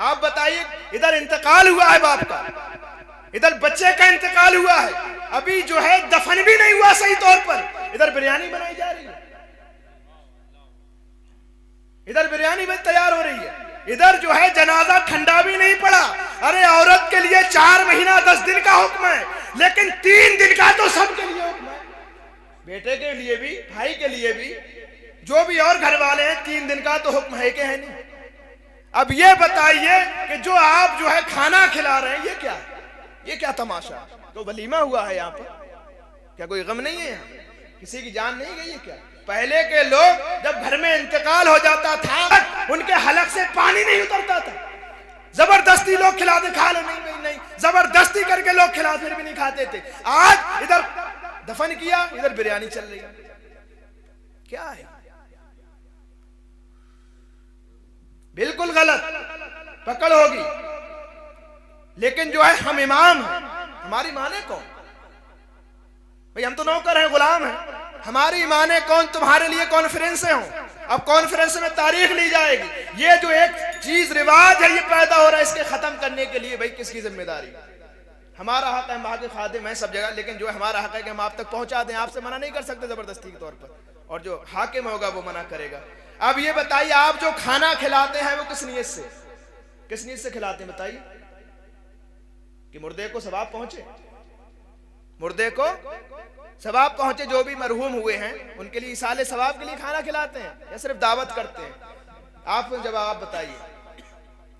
आप बताइए, इधर इंतकाल हुआ है बाप का, इधर बच्चे का इंतकाल हुआ है, अभी जो है दफन भी नहीं हुआ सही तौर पर, इधर बिरयानी बनाई जा रही है, इधर बिरयानी बन तैयार हो रही है, इधर जो है जनाजा ठंडा भी नहीं पड़ा। अरे औरत के लिए 4 महीना 10 दिन का हुक्म है, लेकिन 3 दिन का तो सबके लिए हुक्म है, बेटे के लिए भी, भाई के लिए भी, जो भी और घर वाले हैं, 3 दिन का तो हुक्म है कि है नहीं। अब ये बताइए कि जो आप जो है खाना खिला रहे हैं, ये क्या है? ये क्या तमाशा? तो वलीमा हुआ है यहाँ पर? क्या कोई गम नहीं है यहाँ? किसी की जान नहीं गई है क्या? पहले के लोग जब घर में इंतकाल हो जाता था, उनके हलक से पानी नहीं उतरता था, जबरदस्ती लोग खिलाते, खा लो, नहीं, जबरदस्ती करके लोग खिला, फिर भी नहीं खाते थे। आज इधर दफन किया, इधर बिरयानी चल रही है, क्या है? बिल्कुल गलत पकड़ होगी। लेकिन जो है हम इमाम हैं, हमारी माने कौन? भाई हम तो नौकर हैं, गुलाम हैं, हमारी माने कौन? तुम्हारे लिए कॉन्फ्रेंसें हों, अब कॉन्फ्रेंस में तारीख ली जाएगी। ये जो एक चीज रिवाज है ये पैदा हो रहा है, इसके खत्म करने के लिए भाई किसकी जिम्मेदारी? हमारा हक है, हम वहां के खादिम हैं सब जगह, लेकिन जो है हमारा हक है कि हम आप तक पहुंचा दें। आपसे मना नहीं कर सकते जबरदस्ती के तौर पर, और जो हाकिम होगा वो मना करेगा। अब ये बताइए, आप जो खाना खिलाते हैं वो किस नीयत से खिलाते हैं? बताइए कि मुर्दे को सवाब पहुंचे, मुर्दे को सवाब पहुंचे। जो भी मरहूम हुए हैं उनके लिए इसाले सवाब के लिए खाना खिलाते हैं या सिर्फ दावत करते हैं? आप जवाब बताइए।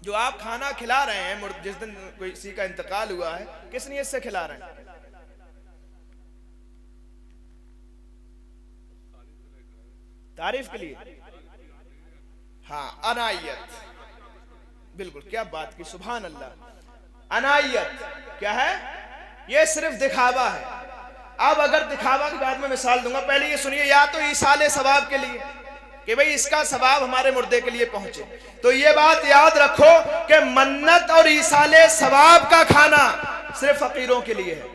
जो आप खाना खिला रहे हैं, जिस दिन कोई किसी का इंतकाल हुआ है, किस नीयत से खिला रहे हैं? तारीफ के लिए? हाँ, अनायत, बिल्कुल, क्या बात की, सुभान अल्लाह। अनायत क्या है? ये सिर्फ दिखावा है। अब अगर दिखावा की बात में मिसाल दूंगा, पहले ये सुनिए, या तो ईसाले सवाब के लिए कि भाई इसका सवाब हमारे मुर्दे के लिए पहुंचे, तो ये बात याद रखो कि मन्नत और ईसाले सवाब का खाना सिर्फ फकीरों के लिए है।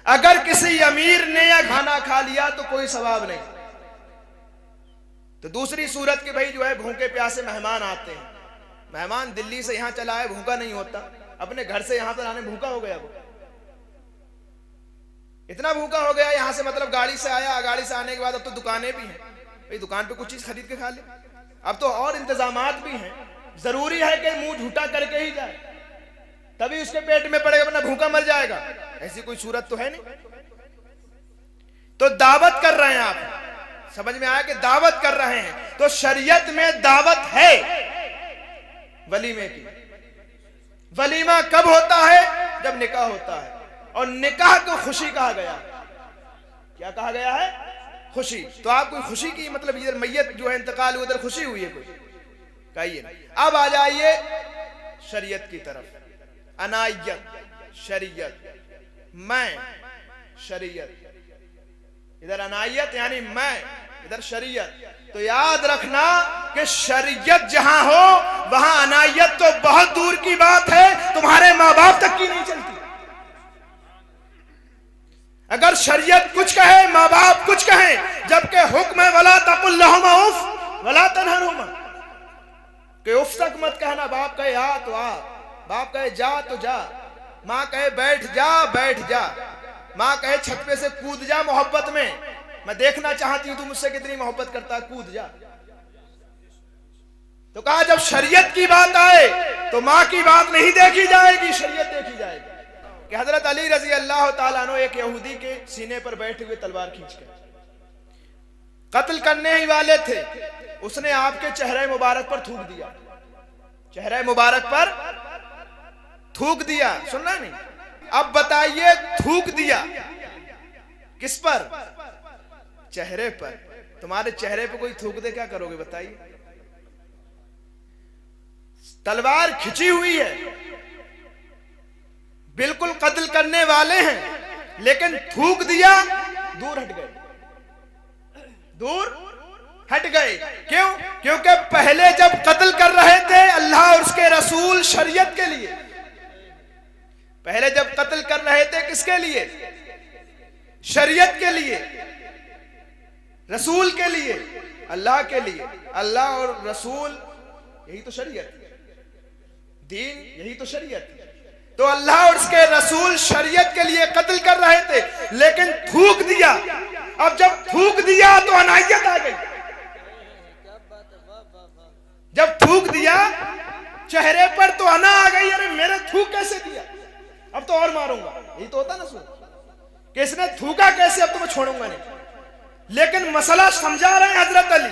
अगर किसी अमीर ने या खाना खा लिया तो कोई सवाब नहीं। तो दूसरी सूरत के भाई जो है भूखे प्यासे मेहमान आते हैं, मेहमान दिल्ली से यहाँ चला है, भूखा नहीं होता, अपने घर से यहाँ पर आने भूखा हो गया, वो इतना भूखा हो गया यहाँ से, मतलब गाड़ी से आया, गाड़ी से आने के बाद अब तो दुकानें भी हैं, भाई दुकान पे कुछ चीज खरीद के खा ले, अब तो और इंतजामात भी हैं, जरूरी है कि मुंह झूठा करके ही जाए, तभी उसके पेट में पड़ेगा, वरना भूखा मर जाएगा। ऐसी कोई सूरत तो है नहीं। तो दावत कर रहे हैं आप, समझ में आया कि दावत कर रहे हैं, तो शरीयत में दावत है वलीमे की। वलीमा कब होता है? जब निकाह होता है, और निकाह को खुशी कहा गया। क्या कहा गया है? खुशी। तो आप कोई खुशी की, मतलब इधर मैयत जो है इंतकाल हुआ, उधर खुशी हुई है कोई? कहिए ना। अब आ जाइए शरीयत की तरफ। अनायत, शरीयत, मैं, शरीयत, इधर अनायत यानी मैं, इधर शरीयत। तो याद रखना कि शरीयत जहां हो वहां अनायत तो बहुत दूर की बात है, तुम्हारे माँ बाप तक की नहीं चलती। अगर शरीयत कुछ कहे, माँ बाप कुछ कहे, जबकि हुक्म है वला तकुल लहुमा उफ वला तनहरुमा, कि उफ तक मत कहना। बाप कहे आ तो आ, बाप कहे जा तो जा, माँ कहे बैठ जा, माँ कहे छत पे से कूद जा मोहब्बत में, मैं देखना चाहती हूं तू मुझसे कितनी मोहब्बत करता है, कूद जा। तो कहा जब शरीयत की बात आए तो माँ की बात नहीं देखी जाएगी, शरीयत देखी जाएगी। कि हजरत अली रजी अल्लाह ताला अन्हु एक यहूदी के सीने पर बैठे हुए तलवार खींचकर कत्ल करने ही वाले थे, उसने आपके चेहरे मुबारक पर थूक दिया, चेहरे मुबारक पर थूक दिया। सुनना नहीं? अब बताइए, थूक दिया किस पर? चेहरे पर। तुम्हारे चेहरे पर कोई थूक दे, क्या करोगे बताइए? तलवार खिंची हुई है, बिल्कुल कत्ल करने वाले हैं, लेकिन थूक दिया, दूर हट गए, दूर हट गए। क्यों? क्योंकि पहले जब कत्ल कर रहे थे अल्लाह और उसके रसूल शरीयत के लिए, पहले जब कत्ल कर रहे थे किसके लिए? शरीयत के लिए, रसूल के लिए, अल्लाह के लिए। अल्लाह और रसूल, यही तो शरीयत। दीन यही तो शरीयत है। तो अल्लाह और उसके रसूल शरीयत के लिए कत्ल कर रहे थे, लेकिन थूक दिया। अब जब थूक दिया तो अनायत आ गई। जब थूक दिया चेहरे पर तो अना आ गई, अरे मेरे थूक कैसे दिया, अब तो और मारूंगा। यही तो होता ना सुन कि इसने थूका कैसे, अब तो मैं छोड़ूंगा नहीं। लेकिन मसला समझा रहे हैं हजरत अली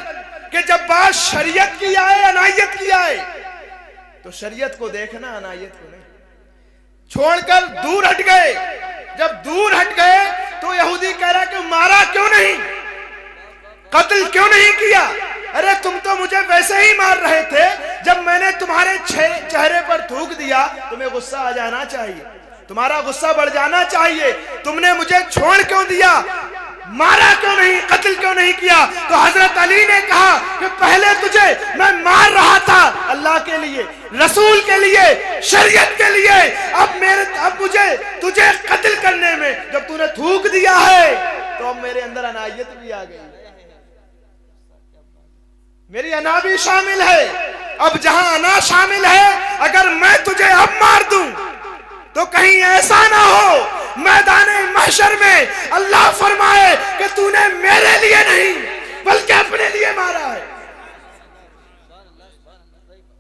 कि जब बात शरीयत की आए, अनायत की आए, तो शरीयत को देखना, अनायत को नहीं। छोड़कर दूर हट गए। जब दूर हट गए तो यहूदी कह रहा कि मारा क्यों नहीं, कत्ल क्यों नहीं किया। अरे तुम तो मुझे वैसे ही मार रहे थे, जब मैंने तुम्हारे चेहरे पर थूक दिया तुम्हें गुस्सा आ जाना चाहिए, तुम्हारा गुस्सा बढ़ जाना चाहिए। तुमने मुझे छोड़ क्यों दिया, मारा क्यों नहीं, कत्ल क्यों नहीं किया। तो हजरत अली ने कहा कि पहले तुझे मैं मार रहा था अल्लाह के लिए, रसूल के लिए, शरीयत के लिए, अब मुझे तुझे कत्ल करने में जब तूने थूक दिया है तो अब मेरे अंदर अनायत भी आ गई, मेरी अना भी शामिल है। अब जहां अना शामिल है, अगर मैं तुझे अब मार दूं तो कहीं ऐसा ना हो मैदाने महशर में अल्लाह फरमाए कि तूने मेरे लिए नहीं बल्कि अपने लिए मारा है,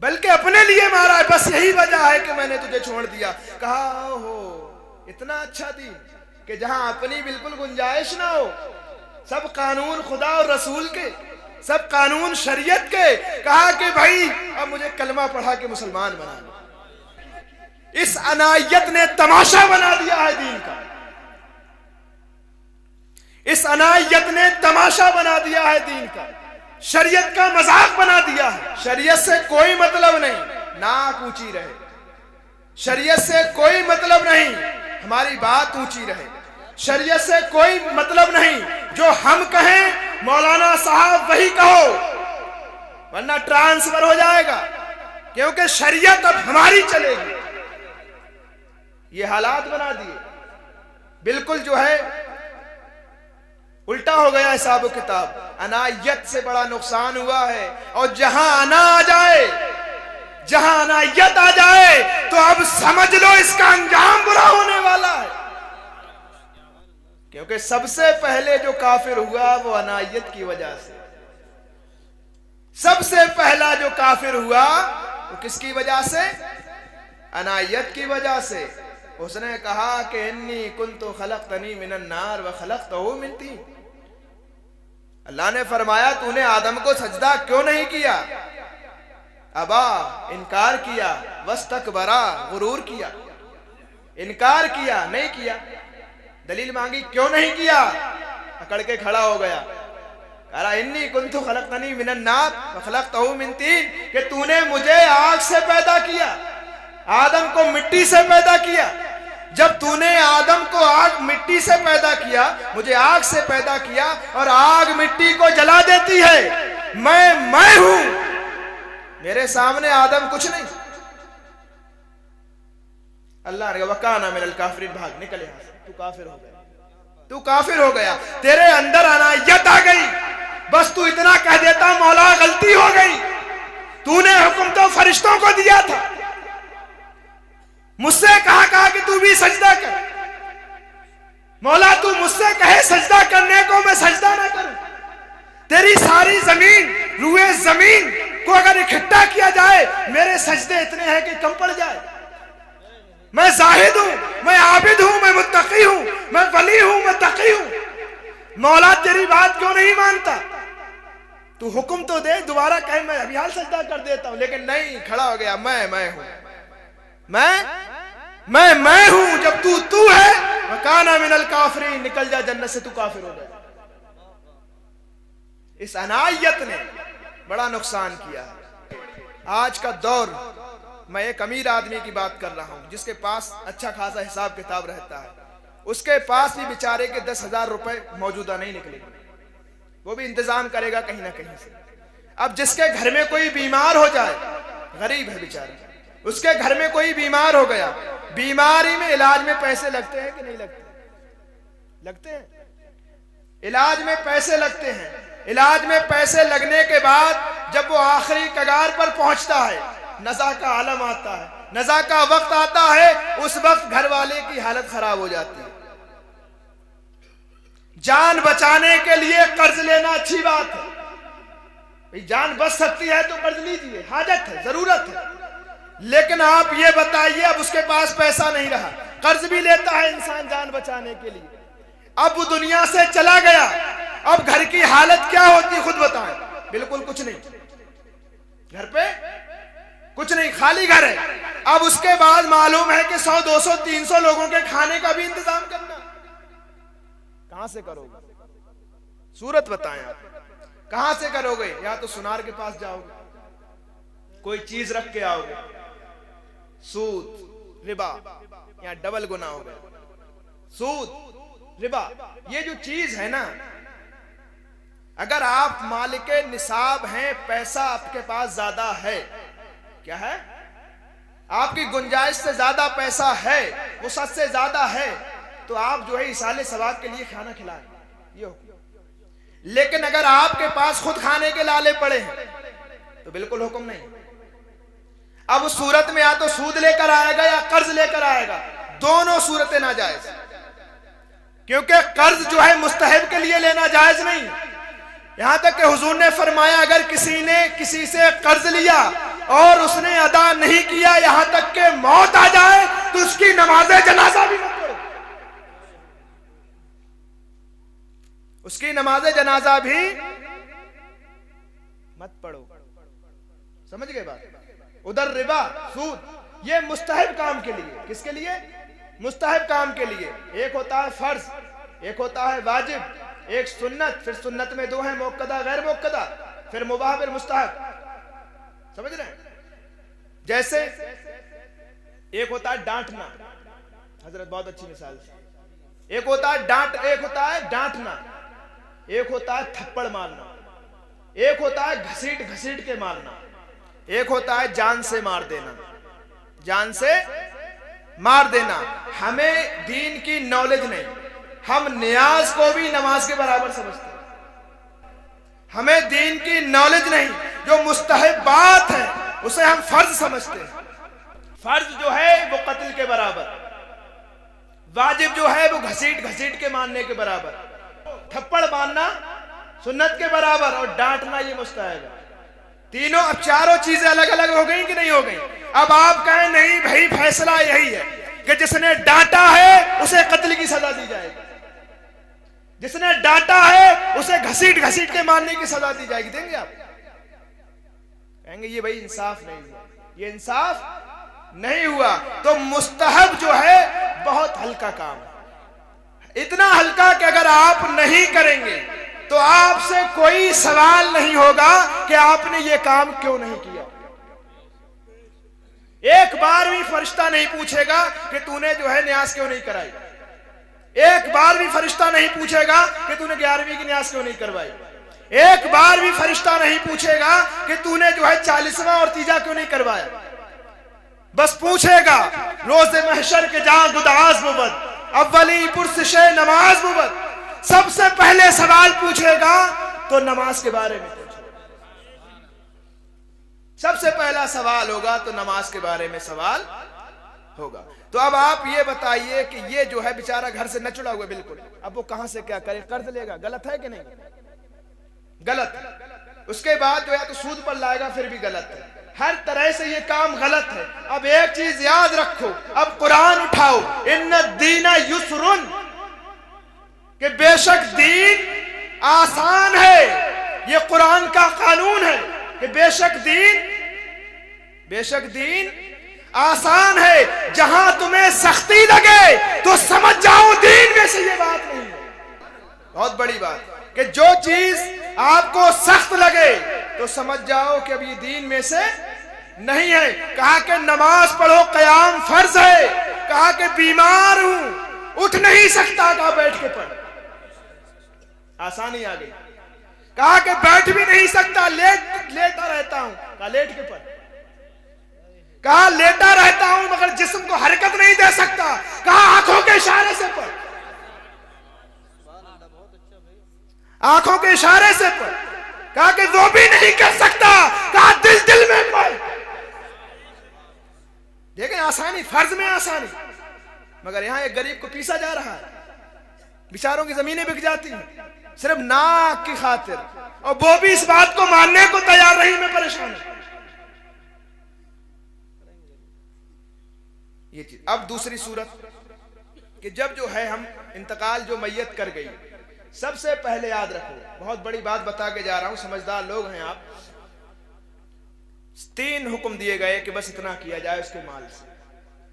बल्कि अपने लिए मारा है। बस यही वजह है कि मैंने तुझे छोड़ दिया। कहा हो इतना अच्छा दीन कि जहां अपनी बिल्कुल गुंजाइश ना हो, सब कानून खुदा और रसूल के, सब कानून शरीयत के। कहा कि भाई अब मुझे कलमा पढ़ा के मुसलमान बना दो। इस अनायत ने तमाशा बना दिया है दीन का, इस अनायत ने तमाशा बना दिया है दीन का, शरीयत का मजाक बना दिया है। शरीयत से कोई मतलब नहीं, नाक ऊंची रहे, शरीयत से कोई मतलब नहीं हमारी बात ऊंची रहे, शरीयत से कोई मतलब नहीं जो हम कहें मौलाना साहब वही कहो, वरना ट्रांसफर हो जाएगा, क्योंकि शरीयत अब हमारी चलेगी। ये हालात बना दिए, बिल्कुल जो है उल्टा हो गया हिसाब किताब। अनायत से बड़ा नुकसान हुआ है। और जहां अना आ जाए, जहां अनायत आ जाए तो अब समझ लो इसका अंजाम बुरा होने वाला है, क्योंकि सबसे पहले जो काफिर हुआ वो अनायत की वजह से। सबसे पहला जो काफिर हुआ वो किसकी वजह से, अनायत की वजह से। उसने कहा कि इन्नी कुन्तु खलक़तनी मिनन नार व खलक़तहू मिन तीन। अल्लाह ने फरमाया तूने आदम को सजदा क्यों नहीं किया, अबा इनकार किया, वस्तकबरा गुरूर किया, इनकार किया, नहीं किया। दलील मांगी क्यों नहीं किया, अकड़ के खड़ा हो गया। कह रहा इन्नी कुन्तु खलक़तनी मिनन नार व खलक़तहू मिन तीन, कि तूने मुझे आग से पैदा किया, आदम को मिट्टी से पैदा किया। जब तूने आदम को आग मिट्टी से पैदा किया, मुझे आग से पैदा किया, और आग मिट्टी को जला देती है, मैं हूं, मेरे सामने आदम कुछ नहीं। अल्लाह ने वकाना मिनल काफिरीन, भाग निकल यहां से, तू काफिर हो गया, तू काफिर हो गया, तेरे अंदर अनायत आ गई। बस तू इतना कह देता मौला गलती हो गई, तूने हुक्म तो फरिश्तों को दिया था, मुझसे कहा कि तू भी सजदा कर, मौला तू मुझसे कहे सजदा करने को, मैं सजदा ना करूं। तेरी सारी जमीन, रूए जमीन को अगर इकट्ठा किया जाए, मेरे सजदे इतने हैं कि कम पड़ जाए। मैं जाहिद हूं, मैं आबिद हूं, मैं मुत्तकी हूं, मैं वली हूं, मैं तकी हूं। मौला तेरी बात क्यों नहीं मानता, तू हुक्म तो दे, दोबारा कहे मैं अभी हाल सजदा कर देता हूं। लेकिन नहीं, खड़ा हो गया, मैं हूं, मैं हूं। जब तू है, वकाना मिनल काफिरीन, निकल जा जन्नत से, तू काफिर हो गया। इस अनायत ने बड़ा नुकसान किया है। आज का दौर, मैं एक अमीर आदमी की बात कर रहा हूं जिसके पास अच्छा खासा हिसाब किताब रहता है, उसके पास भी बेचारे के 10,000 रुपए मौजूदा नहीं निकलेंगे, वो भी इंतजाम करेगा कहीं ना कहीं से। अब जिसके घर में कोई बीमार हो जाए, गरीब है बेचारा, उसके घर में कोई बीमार हो गया, बीमारी में इलाज में पैसे लगते हैं कि नहीं लगते, लगते हैं, इलाज में पैसे लगते हैं। इलाज में पैसे लगने के बाद जब वो आखिरी कगार पर पहुंचता है, नज़ा का आलम आता है, नज़ा का वक्त आता है, उस वक्त घर वाले की हालत खराब हो जाती है। जान बचाने के लिए कर्ज लेना अच्छी बात है, भाई जान बच सकती है तो कर्ज लीजिए, हाजत है, जरूरत है। लेकिन आप ये बताइए, अब उसके पास पैसा नहीं रहा, कर्ज भी लेता है इंसान जान बचाने के लिए, अब वो दुनिया से चला गया, अब घर की हालत क्या होती खुद बताएं? बिल्कुल कुछ नहीं, घर पे कुछ नहीं, खाली घर है। अब उसके बाद मालूम है कि 100, 200, 300 लोगों के खाने का भी इंतजाम करना, कहां से करोगे? सूरत बताएं आप, कहां से करोगे? या तो सुनार के पास जाओगे, कोई चीज रख के आओगे, सूद रिबा, या डबल गुना हो गया। सूद रिबा ये जो चीज है ना, अगर आप मालिक निसाब हैं, पैसा आपके पास ज्यादा है, क्या है, आपकी गुंजाइश से ज्यादा पैसा है, वसअत से ज्यादा है, तो आप जो है इसाले सवाब के लिए खाना खिलाएं, ये हो। लेकिन अगर आपके पास खुद खाने के लाले पड़े हैं तो बिल्कुल हुक्म नहीं। अब उस सूरत में या तो सूद लेकर आएगा या कर्ज लेकर आएगा, दोनों सूरतें नाजायज, क्योंकि कर्ज जो है मुस्तहब के लिए लेना जायज नहीं। यहां तक कि हुजूर ने फरमाया, अगर किसी ने किसी से कर्ज लिया और उसने अदा नहीं किया, यहां तक कि मौत आ जाए, तो उसकी नमाज़े जनाजा भी मत पढ़ो, उसकी नमाज़े जनाजा भी मत पढ़ो। समझ गए बात? उधर रिबा, सूद, ये मुस्तहब काम के लिए, किसके लिए? मुस्तहब काम के लिए। एक होता है फर्ज, एक होता है वाजिब, एक सुन्नत, फिर सुन्नत में दो है मुक्कदा गैर मुक्कदा, फिर मुबाह फिर मुस्तहब। समझ रहे हैं? जैसे एक होता है डांटना, हजरत बहुत अच्छी मिसाल है। एक होता है डांटना, एक होता है थप्पड़ मारना, एक होता है घसीट घसीट के मारना, एक होता है जान से मार देना, जान से मार देना। हमें दीन की नॉलेज नहीं, हम नियाज को भी नमाज के बराबर समझते हैं। हमें दीन की नॉलेज नहीं, जो मुस्तहब बात है उसे हम फर्ज समझते हैं। फर्ज जो है वो कत्ल के बराबर, वाजिब जो है वो घसीट घसीट के मारने के बराबर, थप्पड़ मारना सुन्नत के बराबर, और डांटना ये मुस्तहब है। तीनों, अब चारों चीजें अलग अलग हो गई कि नहीं हो गई? अब आप कहें नहीं भाई फैसला यही है कि जिसने डांटा है उसे कत्ल की सजा दी जाएगी, जिसने डांटा है उसे घसीट घसीट के मारने की सजा दी जाएगी। देंगे आप? कहेंगे ये भाई इंसाफ नहीं हुआ, ये इंसाफ नहीं हुआ। तो मुस्तहब जो है बहुत हल्का काम है, इतना हल्का कि अगर आप नहीं करेंगे तो आपसे कोई सवाल नहीं होगा कि आपने ये काम क्यों नहीं किया। एक बार भी फरिश्ता नहीं पूछेगा कि तूने जो है न्यास क्यों नहीं कराई, एक बार भी फरिश्ता नहीं पूछेगा कि तूने 11वीं की न्यास क्यों नहीं करवाई, एक बार भी फरिश्ता नहीं पूछेगा कि तूने जो है 40वां और तीजा क्यों नहीं करवाया। बस पूछेगा रोज़े महशर के जहां गुदाज मुबद, अव्वली पुरसिश नमाज मुबद, सबसे पहले सवाल पूछेगा तो नमाज के बारे में पूछेगा। सबसे पहला सवाल होगा तो नमाज के बारे में सवाल होगा। तो अब आप ये बताइए कि ये जो है बेचारा घर से न चुड़ा हुआ बिल्कुल, अब वो कहां से क्या करे? कर्ज लेगा, गलत है कि नहीं? गलत। उसके बाद जो है तो सूद पर लाएगा, फिर भी गलत है। हर तरह से ये काम गलत है। अब एक चीज याद रखो, अब कुरान उठाओ, इन्ना दीना युसरुन, कि बेशक दीन आसान है। ये कुरान का कानून है कि बेशक दीन आसान है। जहां तुम्हें सख्ती लगे तो समझ जाओ दीन में से ये बात नहीं है। बहुत बड़ी बात कि जो चीज आपको सख्त लगे तो समझ जाओ कि अब ये दीन में से नहीं है। कहा कि नमाज पढ़ो, क़याम फर्ज है। कहा कि बीमार हूं, उठ नहीं सकता, कहा बैठ के पढ़, आसानी आ गई। कहा कि बैठ भी नहीं सकता, लेटा रहता हूं, कहा लेट के पढ़। कहा लेटा रहता हूं मगर जिस्म को हरकत नहीं दे सकता, कहा आंखों के इशारे से पढ़, आंखों के इशारे से पढ़। कहा कि वो भी नहीं कर सकता, कहा दिल में पढ़। देखें आसानी, फर्ज में आसानी, मगर यहां एक गरीब को पीसा जा रहा है, बेचारों की जमीनें बिक जाती हैं सिर्फ नाक की खातिर, और वो भी इस बात को मानने को तैयार नहीं, मैं परेशान हूं। ये चीज। अब दूसरी सूरत कि जब जो है हम इंतकाल जो मैयत कर गई, सबसे पहले याद रखो, बहुत बड़ी बात बता के जा रहा हूं, समझदार लोग हैं आप। 3 हुक्म दिए गए कि बस इतना किया जाए उसके माल से।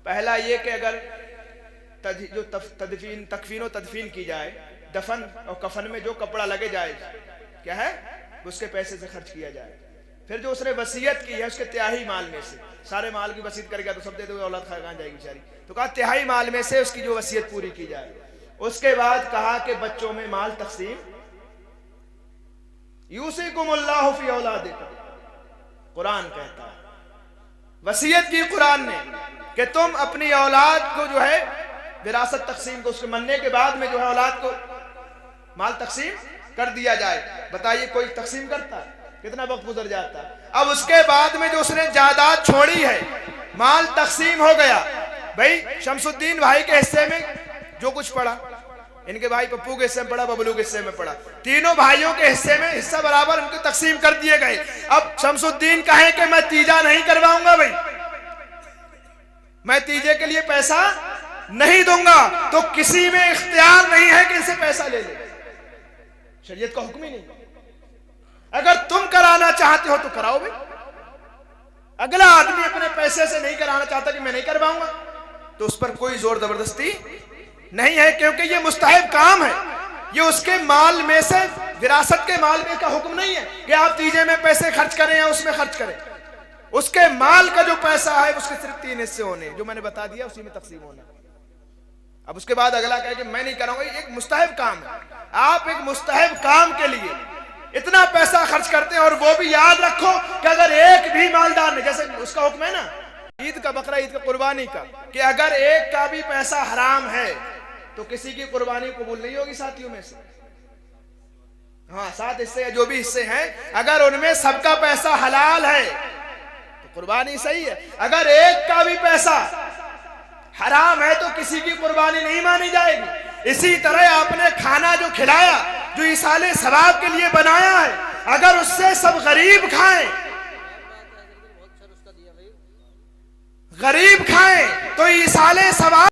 पहला ये कि अगर जो तकफीन और तदफीन की जाए, दफन और कफन में जो कपड़ा लगे जाए क्या है, उसके पैसे से खर्च किया जाए। फिर जो उसने वसीयत की है उसके तिहाई माल में से, सारे माल की वसीयत कर गया तो सब दे दो, औलाद कहाँ जाएगी बेचारी, तो कहा तिहाई माल में से उसकी जो वसीयत पूरी की जाए। उसके बाद कहा कि बच्चों में माल तकसीम, यूसिकुमुल्लाहु फी औलादिकुम, कुरान कहता है, वसीयत की कुरान ने कि तुम अपनी औलाद को जो है विरासत तकसीम को, उसके मरने के बाद में जो है औलाद को माल तकसीम कर दिया जाए। बताइए कोई तकसीम करता, कितना वक्त गुजर जाता। अब उसके बाद में जो उसने जायदाद छोड़ी है, माल तकसीम हो गया, भाई शमसुद्दीन भाई के हिस्से में जो कुछ पड़ा, इनके भाई पप्पू के हिस्से में पड़ा, बबलू के हिस्से में पड़ा, तीनों भाइयों के हिस्से में हिस्सा बराबर उनको तकसीम कर दिए गए। अब शमसुद्दीन कहे कि मैं तीजा नहीं करवाऊंगा, भाई मैं तीजे के लिए पैसा नहीं दूंगा, तो किसी में इख्तियार नहीं है कि इनसे पैसा ले ले, शरीयत का हुक्म ही नहीं। अगर तुम कराना चाहते हो तो कराओ भाई, अगला आदमी अपने पैसे से नहीं कराना चाहता कि मैं नहीं करवाऊंगा, तो उस पर कोई जोर जबरदस्ती नहीं है, क्योंकि ये मुस्तहब काम है, ये उसके माल में से, विरासत के माल में का हुक्म नहीं है कि आप तीजे में पैसे खर्च करें या उसमें खर्च करें। उसके माल का जो पैसा है उसके सिर्फ 3 हिस्से होने, जो मैंने बता दिया उसी में तकसीम होना। अब उसके बाद अगला कहे कि मैं नहीं कराऊंगा, एक मुस्तहब काम है, आप एक मुस्तहब काम के लिए इतना पैसा खर्च करते हैं, और वो भी याद रखो कि अगर एक भी मालदार ने, जैसे उसका हुक्म है ना ईद का, बकरा ईद का, कुर्बानी का, कि अगर एक का भी पैसा हराम है तो किसी की कुर्बानी कबूल नहीं होगी साथियों में से। हाँ, 7 हिस्से या जो भी हिस्से हैं, अगर उनमें सबका पैसा हलाल है तो कुर्बानी सही है, अगर एक का भी पैसा हराम है तो किसी की कुर्बानी नहीं मानी जाएगी। इसी तरह आपने खाना जो खिलाया, जो इसाले सवाब के लिए बनाया है, अगर उससे सब गरीब खाएं, गरीब खाएं तो इसाले सवाब